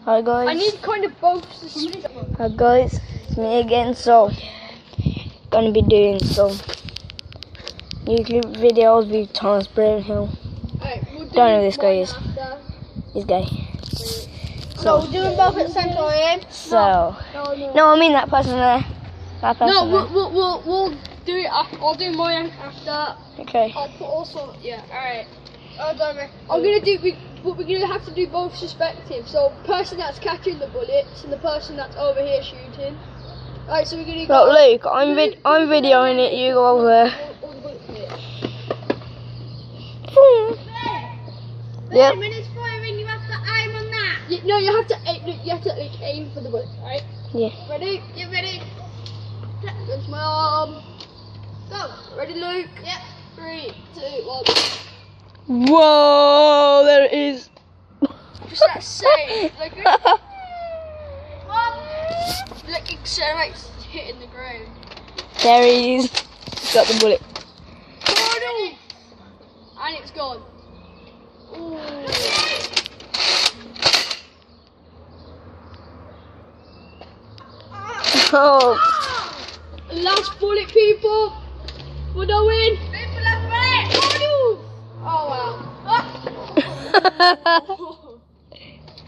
Hi guys. I need kind of both. Hi guys, it's me again. So, gonna be doing some YouTube videos with Thomas Brownhill. Don't know who this guy is. This guy. So we're doing both at the same time. So, no, I mean that person there. That person. No, we'll do it. I'll do mine after. Okay. I'll put also. Yeah. All right. I'm gonna do. But we're gonna have to do both perspectives. So, person that's catching the bullets and the person that's over here shooting. Alright, so we're gonna go. Look, Luke, I'm videoing it. You go over there. Yep. When it's firing, you have to aim on that. No, you have to like, aim for the bullets. Alright. Yeah. Ready? Get ready. That's my arm. Go. Ready, Luke? Yep. 3, 2, 1. Whoa, there it is. Just that save. Like accelerates hitting the ground. There he is. He's got the bullet. Oh, and it's gone. Ooh. Oh. Last bullet, people. We're not win. People are brave. Oh wow.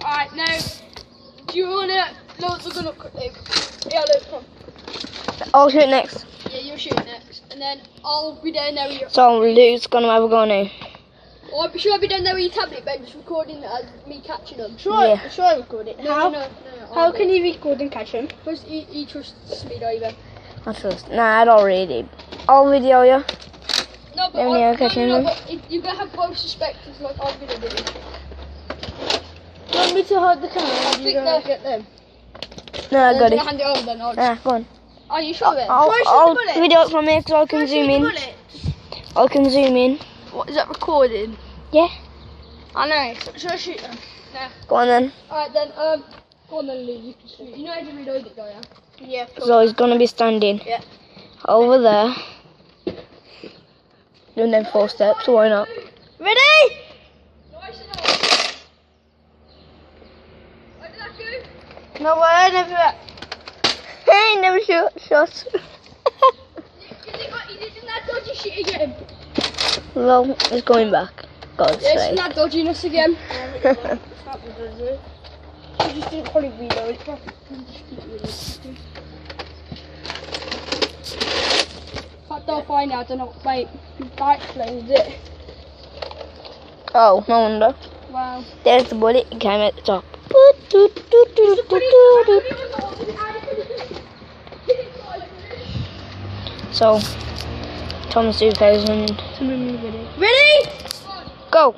Alright, now, do you wanna load the gun up quickly? Yeah, Luke, come. I'll shoot next. Yeah, you're shooting next. And then I'll be down there with your... So Luke's gonna have a go now. Or should I be down there with your tablet, babe, just recording it as me catching them? Should I record it? How? No. How can you record and catch them? Because he trusts me, don't you, babe? I trust. Nah, I don't really. I'll video you. No, but, but you're going to have both perspectives like I'm going to do. Do you want me to hold the camera? I think they'll get them. No, I got it. Hand it over then. I'll Nah, go on. Are you sure then? I'll video it from here because I can zoom in. I can zoom in. What, is that recording? Yeah. I know. Should I shoot them? No. Go on then. Alright then, go on then, Lee, you can shoot. You know how to reload it, don't you? Yeah. So he's gonna be standing over there. Doing them 4 steps, why not? Ready? No way, I never. Hey, never shot. He did that dodgy shit again. Well, it's going back. God's Yes, sake. that dodginess again. I just didn't probably reload it. I'll find out. I don't know. Wait, that explains it. Oh, no wonder. Wow. There's the bullet. It came at the top. So, Thomas 2000. Ready? Go!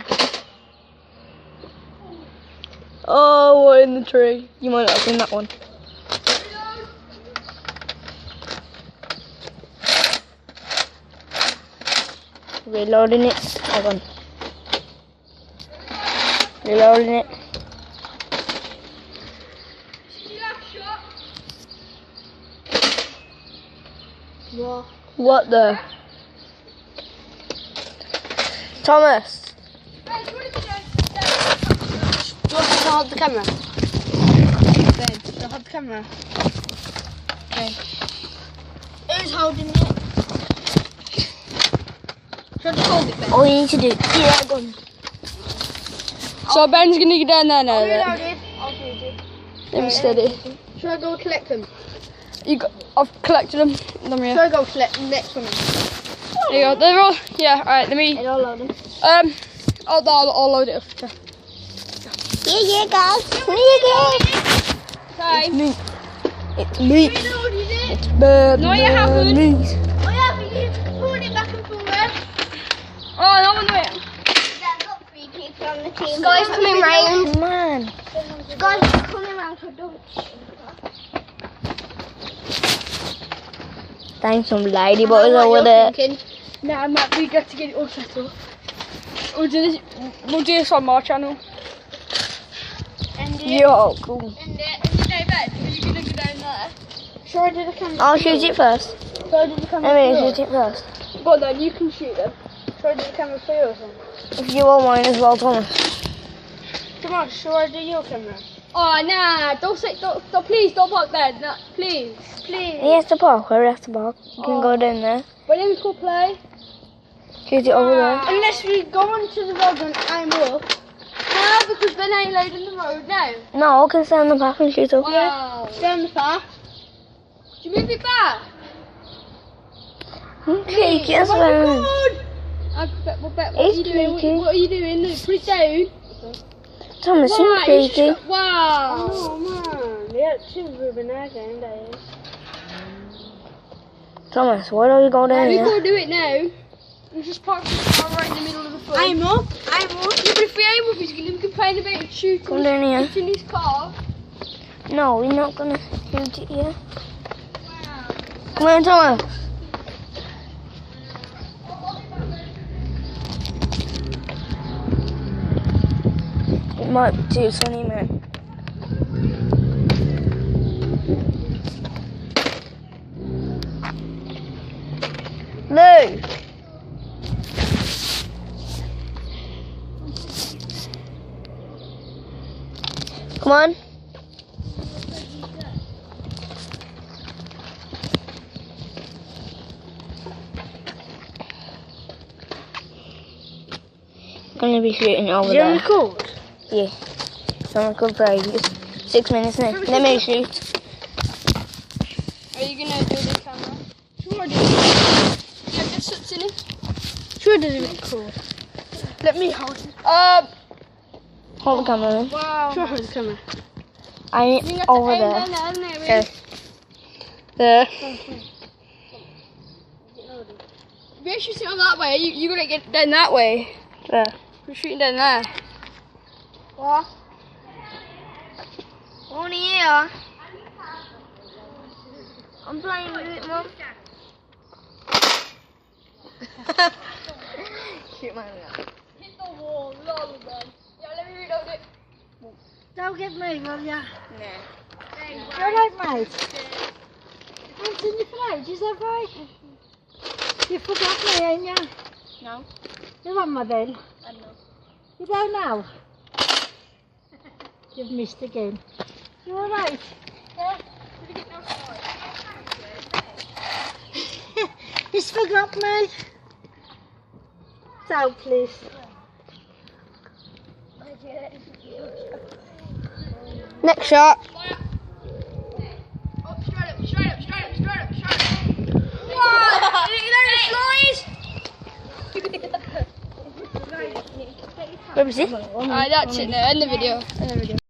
Oh, we're in the tree. You might not have seen that one. Reloading it. Hold on. Reloading it. What the? Thomas! Do you want me to hold the camera? Babe, do you hold the camera? Okay. Who's holding it? Should I just hold it, babe? All you need to do. Yeah, go on. So Ben's gonna get down there now. I'll Then. reload it. I'll shoot it. Let me steady. Should I go collect them? I've collected them. Let me. Should I go collect the next one? There you go. They're all. Yeah. All right. Let me. I'll load them. I'll load it up. Okay. Yeah, guys. Yeah, Okay. It's me. Reloaded it. It's bad. No, you haven't. Oh yeah, but you pulled it back and forward. Oh, no one wait. I've got 3 people on the team. Guys coming round. Man. Guys coming round for Dutch. Thanks, some ladyboys over there. Nah, Matt, we got to get it all set up. We'll do this on my channel. Yo, cool. And you know, Ben, are you gonna go down there? Should I do the camera? I'll shoot it first. Should I do the camera? Let me shoot it first. Go on then, you can shoot them. Should I do the camera for you or something? If you want mine as well, Thomas. Come on, show I do your camera. Oh, nah, please don't park there, nah, please. He has to park. Where he has to park? You can go down there. But then we could play. Shoot it over there. Unless we go onto the road and I'm up. No, because Ben ain't loaded on the road now. No, I can stay on the path and shoot up. Wow. Stay on the path. Do you move it back? Okay, yes, Oh my man. God. What are you doing? What are you doing? Look, put it down. Thomas, Wow, you're you creaky. just got- wow. Oh man, yeah, two Ruben again, that is. Thomas, why don't you go down We there? can't do it now. We just park the car right in the middle of the front. I'm up. Yeah, but if we aim up, he's going to complain about it shooting. Come down here. It's in his car. No, we're not gonna shoot it here. Come on, Thomas. It might be too sunny, man. Luke! Come on. Gonna be shooting over You're there. record. Yeah. Someone could play. It's 6 minutes now. Let me shoot. Are you going to do the camera? Sure, Yeah, get suits in it. sure does it record. Let me hold it. Hold the camera in. Wow. Sure, hold the camera. I'm You got to over aim there. down there, Yes. There. If you're shooting on that way, you got to get down that way. There. We're shooting down there. What? Only here. I'm playing with it, Mum. Shoot my gun. Hit the wall, lol, man. Yeah, let me reload it. Don't get me, will ya? Nah. You're right, mate. It's in your fridge, is that right? You forgot me, ain't ya? No. You want my bill? I don't know. You don't know? You've missed again. You alright? He's forgot me. So please. Next shot. Oh, straight up, straight up, straight up, straight up, straight up. What? You know the slice? Where was it? Alright, that's it now. End the video. End the video.